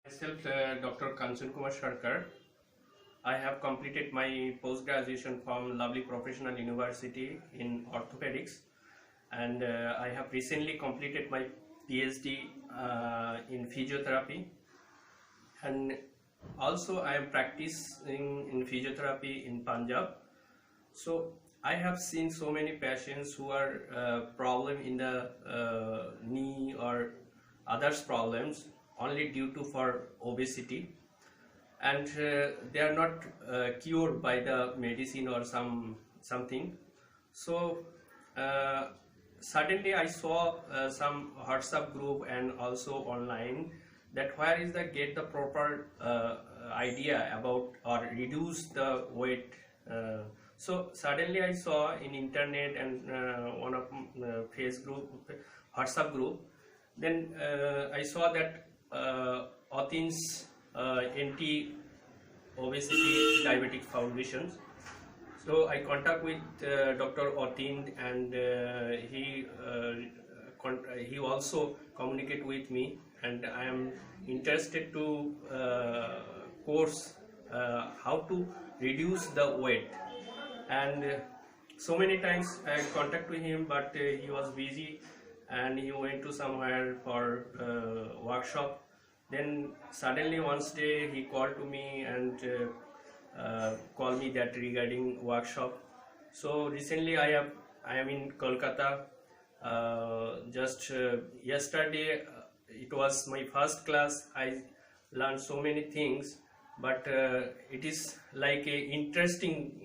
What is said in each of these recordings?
Myself, Dr. Kanchan Kumar Sharkar. I have completed my post-graduation from Lovely Professional University in orthopedics, and I have recently completed my PhD in physiotherapy, and also I am practicing in physiotherapy in Punjab. So I have seen so many patients who are problem in the knee or others problems only due to for obesity, and they are not cured by the medicine or something. So uh, suddenly I saw some WhatsApp group and also online that where is the get the proper idea about or reduce the weight. So suddenly I saw in internet and one of Facebook WhatsApp group. Then I saw that ATIN'S anti-obesity diabetic foundation. So I contact with Dr. Otin, and he also communicate with me, and I am interested to course how to reduce the weight. And so many times I contact with him, but he was busy and he went to somewhere for workshop. Then suddenly one day he called to me and called me that regarding workshop. So recently I am in Kolkata. Just yesterday it was my first class. I learned so many things, but it is like a interesting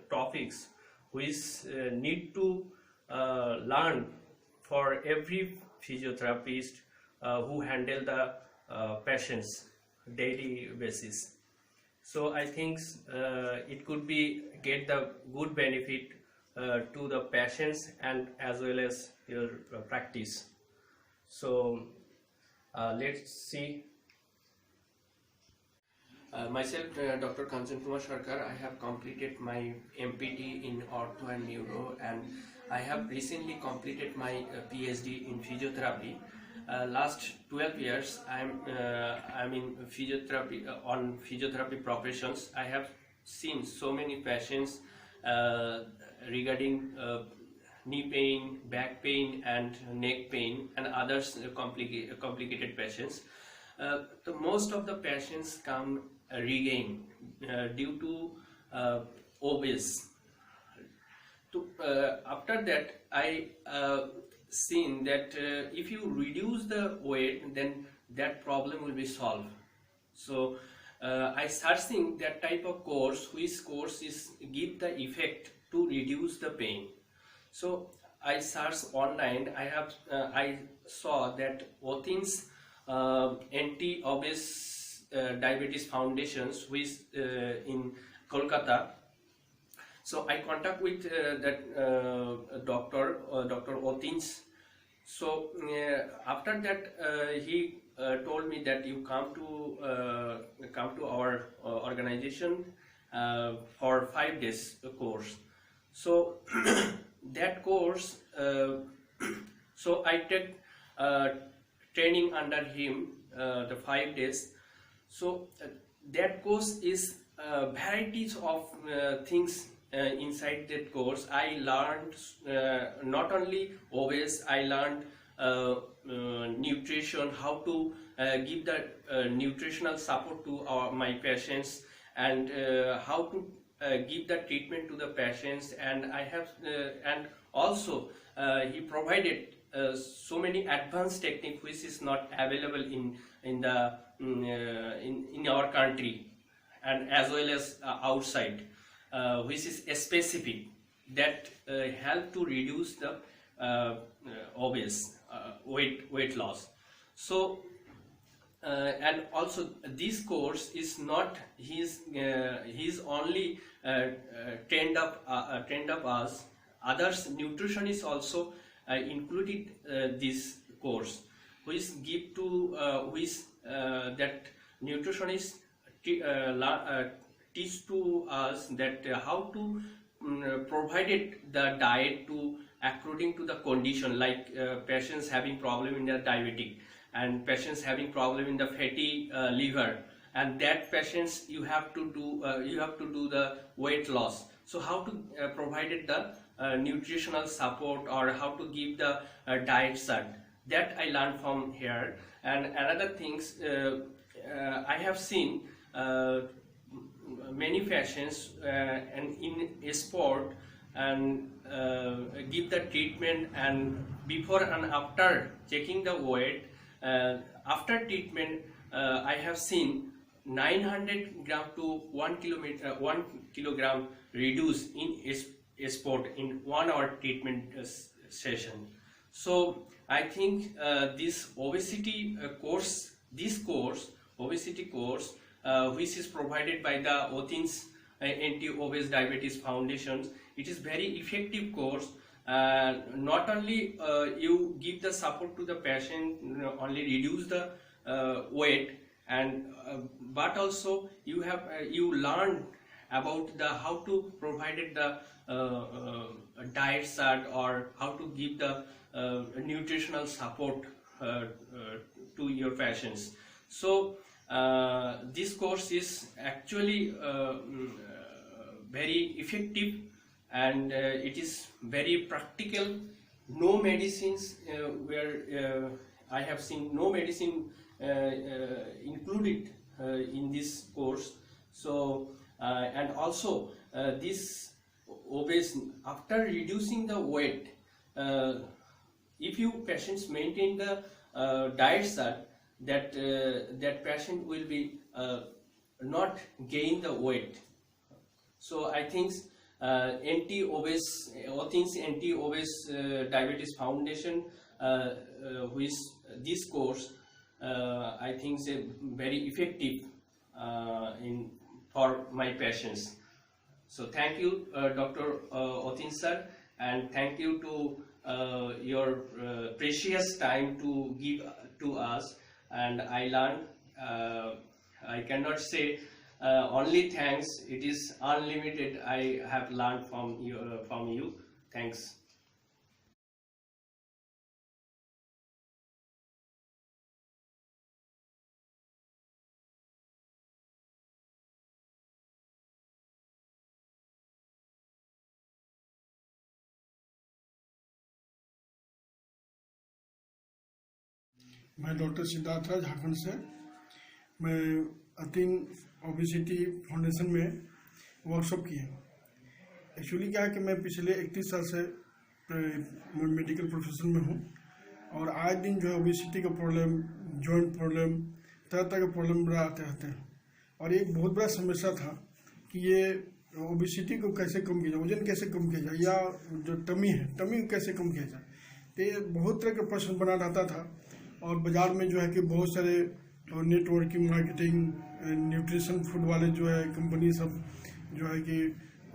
topics which need to learn for every physiotherapist who handle the patients daily basis. So I think it could be get the good benefit to the patients and as well as your practice. So let's see. Myself, Dr. Kanchan Kumar Sharkar, I have completed my MPT in Ortho and Neuro, and I have recently completed my PhD in physiotherapy. Last 12 years, I'm in physiotherapy on physiotherapy professions. I have seen so many patients regarding knee pain, back pain, and neck pain, and others complicated patients. The most of the patients come regain due to obese. After that, I seen that if you reduce the weight, then that problem will be solved. So I searching that type of course, which course is give the effect to reduce the pain. So I searched online. I saw that Otin's anti-obese diabetes foundations, which in Kolkata. So I contact with that Dr. Otin's. So after that he told me that you come to our organization for 5 days course. So that course, so I take training under him the 5 days. So that course is varieties of things inside that course. I learned not only obese, I learned nutrition, how to give the nutritional support to my patients, and how to give the treatment to the patients. And I have and also he provided so many advanced technique which is not available in our country, and as well as outside, which is specific that help to reduce the obese weight loss. So and also this course is not he's only trained up us. Others nutritionists also included this course, which give to that nutritionists teach to us that how to provided the diet to according to the condition, like patients having problem in their diabetic, and patients having problem in the fatty liver, and that patients you have to do the weight loss. So how to provided the nutritional support, or how to give the diet chart, that I learned from here. And another things, I have seen many patients and in a sport and give the treatment, and before and after checking the weight, after treatment I have seen 900 gram to 1 kilogram reduce in a sport in 1 hour treatment session. So I think this obesity course, obesity course, which is provided by the ATIN'S Anti-Obese Diabetes Foundation, it is very effective course. Not only you give the support to the patient, only reduce the weight, and but also you have you learn about the how to provided the diet chart, or how to give the nutritional support to your patients. So this course is actually very effective, and it is very practical. No medicines where I have seen no medicine included in this course. So and also this obese, after reducing the weight, if you patients maintain the diet chart, that that patient will be not gain the weight. So I think ATIN'S Anti-Obese Diabetes Foundation, which this course I think is very effective for my patients. So thank you, Dr. ATIN'S sir, and thank you to your precious time to give to us. And I learned, I cannot say only thanks, it is unlimited. I have learned from you. Thanks. मैं doctor Siddharth राज झारखंड से। मैं अतीन obesity foundation में workshop की है। Actually क्या है कि मैं पिछले 31 साल से मेडिकल प्रोफेशन में हूँ, और आज दिन जो है ओबेसिटी का प्रॉब्लम, जॉइंट प्रॉब्लम, तरह तरह के प्रॉब्लम बड़ा आते रहते हैं। और एक बहुत बड़ा समस्या था कि ये ओबेसिटी को कैसे कम किया जाए, वजन कैसे कम किया जाए, या जो टमी को कैसे कम किया जाए। तो ये बहुत तरह के प्रश्न बना रहता था। और बाज़ार में जो है कि बहुत सारे नेटवर्किंग, मार्केटिंग, न्यूट्रिशन फूड वाले जो है कंपनी सब जो है कि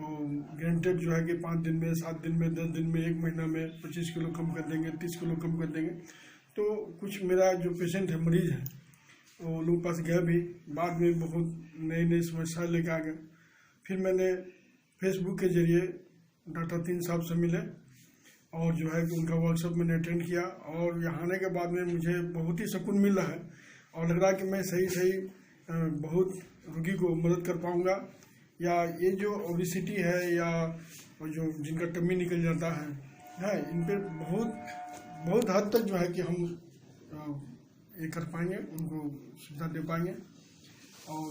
गारंटेड जो है कि 5 दिन में, 7 दिन में, 10 दिन में, 1 महीना में 25 किलो कम कर देंगे, 30 किलो कम कर देंगे। तो कुछ मेरा जो पेशेंट है, मरीज़ है, वो लोगों के पास गया भी, बाद में बहुत नई समस्या लेकर आ गए। फिर मैंने फेसबुक के जरिए डॉक्टर आतिन साहब से मिले, और जो है कि उनका वर्कशॉप मैंने अटेंड किया। और यहाँ आने के बाद में मुझे बहुत ही सुकून मिल रहा है, और लग रहा है कि मैं सही बहुत रोगी को मदद कर पाऊँगा। या ये जो ओबेसिटी है, या जो जिनका टमी निकल जाता है, इन पर बहुत हद तक जो है कि हम ये कर पाएंगे, उनको सुविधा दे पाएंगे। और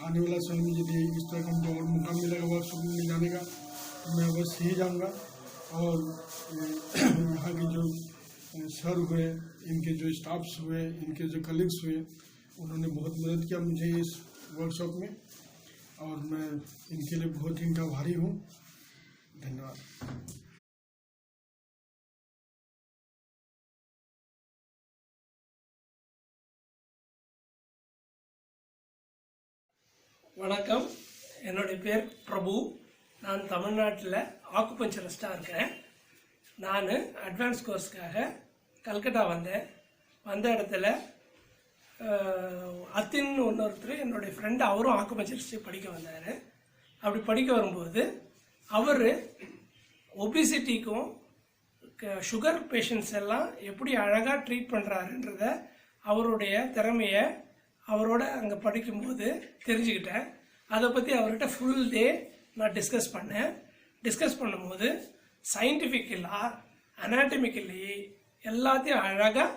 आने वाला समय में यदि इस तरह का मुझे और मौका मिलेगा वर्कशॉप में जाने का, तो मैं अवश्य ही जाऊँगा। और यहाँ के जो सर हुए, इनके जो स्टाफ्स हुए, इनके जो कलीग्स हुए, उन्होंने बहुत मदद किया मुझे इस वर्कशॉप में, और मैं इनके लिए बहुत ही इनका आभारी हूँ। धन्यवाद। வணக்கம், என்னுடைய பேர் பிரபு. நான் தமிழ்நாட்டில் ஆக்குபஞ்சரிஸ்டாக இருக்கேன். நான் அட்வான்ஸ் கோர்ஸ்க்காக கல்கட்டா வந்தேன். வந்த இடத்துல அத்தின் ஒருத்தர் என்னுடைய ஃப்ரெண்டு, அவரும் ஆக்குபஞ்சரிஸ்ட் படிக்க வந்தார். அப்படி படிக்க வரும்போது அவர் ஒபிசிட்டிக்கும் சுகர் பேஷண்ட்ஸ் எல்லாம் எப்படி அழகாக ட்ரீட் பண்ணுறாருன்றத அவருடைய திறமையை அவரோட அங்கே படிக்கும்போது தெரிஞ்சுக்கிட்டேன். அதை பற்றி அவர்கிட்ட ஃபுல் டே நான் டிஸ்கஸ் பண்ணேன். டிஸ்கஸ் பண்ணும்போது சயின்டிஃபிக்கலாக அனாட்டமிக்கலி எல்லாத்தையும் அழகாக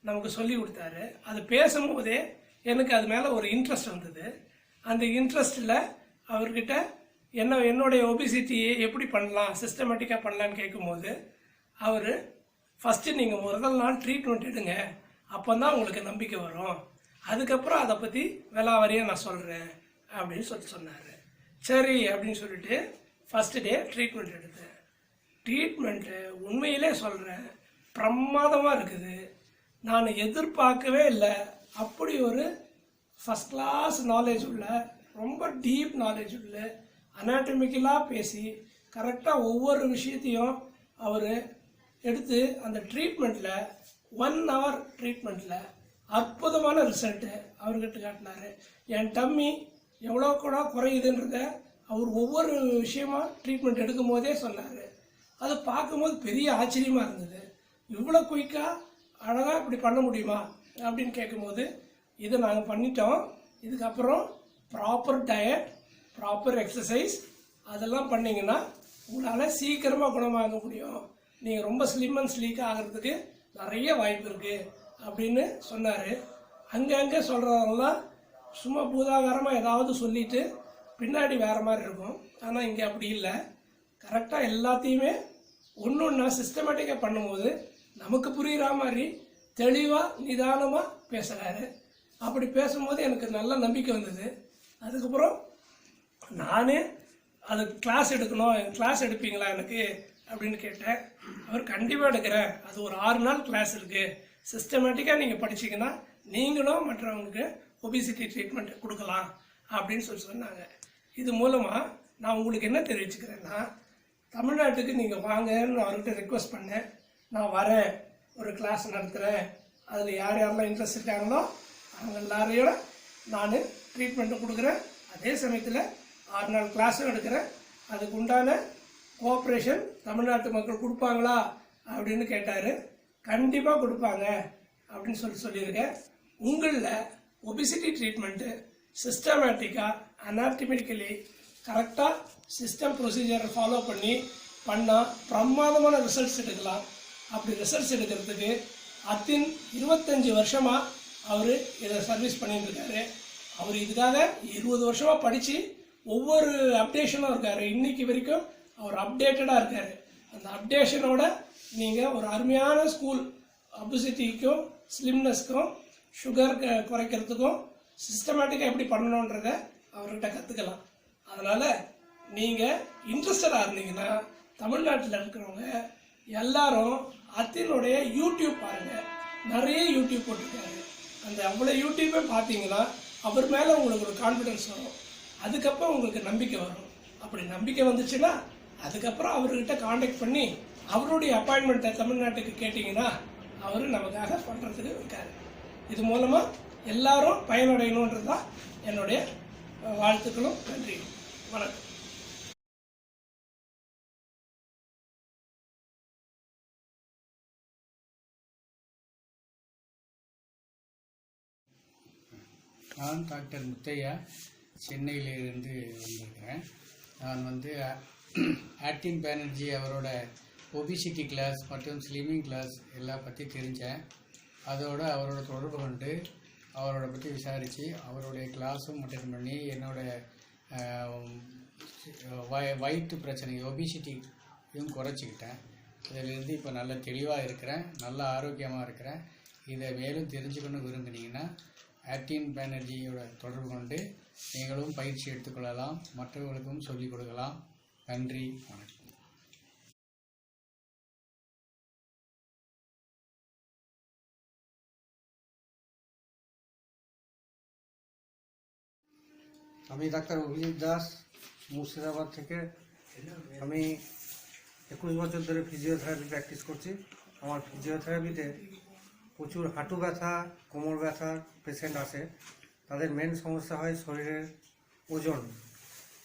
நமக்கு சொல்லி கொடுத்தாரு. அது பேசும்போதே எனக்கு அது மேலே ஒரு இன்ட்ரெஸ்ட் வந்தது. அந்த இன்ட்ரெஸ்ட்டில் அவர்கிட்ட என்னுடைய ஒபிசிட்டியை எப்படி பண்ணலாம், சிஸ்டமேட்டிக்காக பண்ணலான்னு கேட்கும்போது அவர் ஃபஸ்ட்டு நீங்கள் முதல் நாள் ட்ரீட்மெண்ட் எடுங்க, அப்போ தான் உங்களுக்கு நம்பிக்கை வரும், அதுக்கப்புறம் அதை பற்றி விலாவரியாக நான் சொல்கிறேன் அப்படின்னு சொன்னார். சரி அப்படின்னு சொல்லிட்டு ஃபஸ்ட்டு டே ட்ரீட்மெண்ட் எடுத்தேன். ட்ரீட்மெண்ட்டு உண்மையிலே சொல்கிறேன் பிரமாதமாக இருக்குது. நான் எதிர்பார்க்கவே இல்லை. அப்படி ஒரு ஃபஸ்ட் கிளாஸ் நாலேஜ் உள்ள, ரொம்ப டீப் நாலேஜ் உள்ள, அனாட்டமிக்கலாக பேசி கரெக்டாக ஒவ்வொரு விஷயத்தையும் அவர் எடுத்து அந்த ட்ரீட்மெண்ட்டில் 1 hour ட்ரீட்மெண்ட்டில் அற்புதமான ரிசல்ட்டு அவர்கிட்ட காட்டினார். என் டம்மி எவ்வளோ கூட குறையுதுன்றத அவர் ஒவ்வொரு விஷயமா ட்ரீட்மெண்ட் எடுக்கும் போதே சொன்னார். அதை பார்க்கும்போது பெரிய ஆச்சரியமாக இருந்தது. இவ்வளோ குயிக்காக அழகாக இப்படி பண்ண முடியுமா அப்படின்னு கேட்கும்போது இதை நாங்கள் பண்ணிட்டோம். இதுக்கப்புறம் ப்ராப்பர் டயட், ப்ராப்பர் எக்ஸசைஸ் அதெல்லாம் பண்ணிங்கன்னா உங்களால் சீக்கிரமாக குணமாக முடியும். நீங்கள் ரொம்ப ஸ்லிம் அண்ட் ஸ்லீக்காக ஆகிறதுக்கு நிறைய வாய்ப்பு இருக்குது அப்படின்னு சொன்னார். அங்கங்கே சொல்கிறதெல்லாம் சும்மா பூதாகாரமாக ஏதாவது சொல்லிவிட்டு பின்னாடி வேறு மாதிரி இருக்கும். ஆனால் இங்கே அப்படி இல்லை. கரெக்டாக எல்லாத்தையுமே ஒன்று ஒன்றா சிஸ்டமேட்டிக்காக பண்ணும்போது நமக்கு புரிகிற மாதிரி தெளிவாக நிதானமாக பேசுகிறாரு. அப்படி பேசும்போது எனக்கு நல்ல நம்பிக்கை வந்தது. அதுக்கப்புறம் நானே அது கிளாஸ் எடுக்கணும், கிளாஸ் எடுப்பீங்களா எனக்கு அப்படின்னு கேட்டேன். அவர் கண்டிப்பாக எடுக்கிறேன், அது ஒரு 6 நாள் கிளாஸ் இருக்குது, சிஸ்டமேட்டிக்காக நீங்கள் படிச்சிங்கன்னா நீங்களும் மற்றவங்களுக்கு ஒபிசிட்டி ட்ரீட்மெண்ட் கொடுக்கலாம் அப்படின்னு சொன்னாங்க. இது மூலமாக நான் உங்களுக்கு என்ன தெரிவிச்சுக்கிறேன்னா, தமிழ்நாட்டுக்கு நீங்கள் வாங்கன்னு அவர்கிட்ட ரெக்வஸ்ட் பண்ணேன். நான் வரேன், ஒரு கிளாஸ் நடத்துகிறேன், அதில் யார் யாரெல்லாம் இன்ட்ரெஸ்ட் இருக்காங்களோ அவங்க எல்லாரையோட நான் ட்ரீட்மெண்ட்டும் கொடுக்குறேன். அதே சமயத்தில் 6 நாள் கிளாஸும் எடுக்கிறேன். அதுக்கு உண்டான கோஆப்ரேஷன் தமிழ்நாட்டு மக்கள் கொடுப்பாங்களா அப்படின்னு கேட்டார். கண்டிப்பாக கொடுப்பாங்க அப்படின்னு சொல்லியிருக்கேன். உங்களில் ஒபிசிட்டி ட்ரீட்மெண்ட்டு சிஸ்டமேட்டிக்காக அனாட்டமிக்கலி கரெக்டாக சிஸ்டம் ப்ரொசீஜரை ஃபாலோ பண்ணால் பிரமாதமான ரிசல்ட்ஸ் எடுக்கலாம். அப்படி ரிசல்ட்ஸ் எடுக்கிறதுக்கு அத்தின் 25 வருஷமாக அவர் இதை சர்வீஸ் பண்ணிட்டுருக்காரு. அவர் இதுக்காக 20 வருஷமாக படித்து ஒவ்வொரு அப்டேஷனும் இருக்கார். இன்னைக்கு வரைக்கும் அவர் அப்டேட்டடாக இருக்கார். அந்த அப்டேஷனோட நீங்கள் ஒரு அருமையான ஸ்கூல் ஒபிசிட்டிக்கும் ஸ்லிம்னஸ்க்கும் சுகர் குறைக்கிறதுக்கும் சிஸ்டமேட்டிக்காக எப்படி பண்ணணுன்றத அவர்கிட்ட கற்றுக்கலாம். அதனால் நீங்கள் இன்ட்ரெஸ்டடாக இருந்தீங்கன்னா தமிழ்நாட்டில் இருக்கிறவங்க எல்லாரும் அத்தினுடைய யூடியூப் பாருங்கள். நிறைய யூடியூப் போட்டிருக்காரு. அந்த அவ்வளோ யூடியூப்பே பார்த்தீங்கன்னா அவர் மேலே உங்களுக்கு ஒரு கான்ஃபிடென்ஸ் வரும். அதுக்கப்புறம் உங்களுக்கு நம்பிக்கை வரும். அப்படி நம்பிக்கை வந்துச்சுன்னா அதுக்கப்புறம் அவர்கிட்ட காண்டாக்ட் பண்ணி அவருடைய அப்பாயின்மெண்ட்டை தமிழ்நாட்டுக்கு கேட்டிங்கன்னா அவர் நமக்காக பண்ணுறதுக்கு இருக்காரு. இது மூலமாக எல்லாரும் பயனடையணுன்றது தான் என்னுடைய வாழ்த்துக்களும். நன்றி, வணக்கம். நான் டாக்டர் முத்தையா, சென்னையிலிருந்து வந்திருக்கிறேன். நான் ஆட்டின் பானர்ஜி அவரோட ஒபிசிட்டி கிளாஸ் மற்றும் ஸ்லிமிங் கிளாஸ் எல்லாம் பற்றி தெரிஞ்சேன். அதோடு அவரோட தொடர்பு கொண்டு அவரோட பற்றி விசாரித்து அவருடைய கிளாஸும் அட்டெண்ட் பண்ணி என்னோடய வயிற்று பிரச்சனை ஒபிசிட்டியும் குறைச்சிக்கிட்டேன். இதிலிருந்து இப்போ நல்ல தெளிவாக இருக்கிறேன், நல்ல ஆரோக்கியமாக இருக்கிறேன். இதை மேலும் தெரிஞ்சுக்கணும் விரும்பினீங்கன்னா ஆட்டின் பானர்ஜியோட தொடர்பு கொண்டு நீங்களும் பயிற்சி எடுத்துக்கொள்ளலாம், மற்றவர்களுக்கும் சொல்லிக் கொடுக்கலாம். நன்றி, வணக்கம். আমি ডাক্তার অভিজিৎ দাস, মুর্শিদাবাদ থেকে। আমি 21 বছর ধরে ফিজিওথেরাপি প্র্যাকটিস করছি। আমার ফিজিওথেরাপিতে প্রচুর হাঁটু ব্যথা, কোমর ব্যথার পেশেন্ট আসে। তাদের মেন সমস্যা হয় শরীরের ওজন।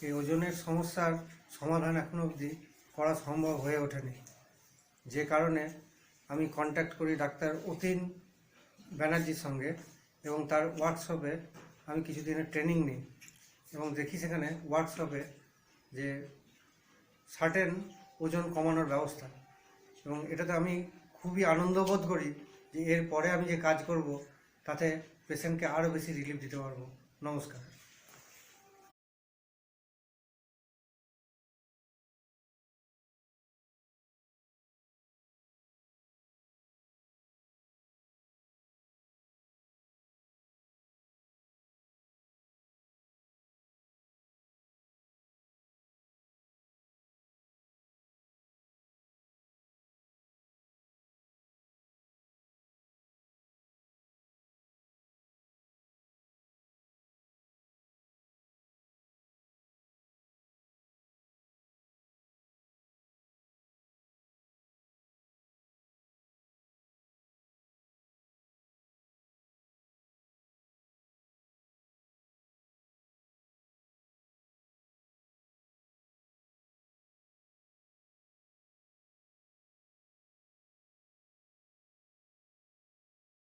এই ওজনের সমস্যার সমাধান এখনো অবধি করা সম্ভব হয়ে ওঠেনি, যে কারণে আমি কন্ট্যাক্ট করি ডাক্তার অতীন ব্যানার্জির সঙ্গে এবং তার ওয়ার্কশপে আমি কিছুদিনের ট্রেনিং নিই এবং দেখি সেখানে ওয়ার্কশপে যে সার্টেন ওজন কমানোর ব্যবস্থা, এবং এটাতে আমি খুবই আনন্দ বোধ করি যে এর পরে আমি যে কাজ করব তাতে পেশেন্টকে আরও বেশি রিলিফ দিতে পারবো। নমস্কার।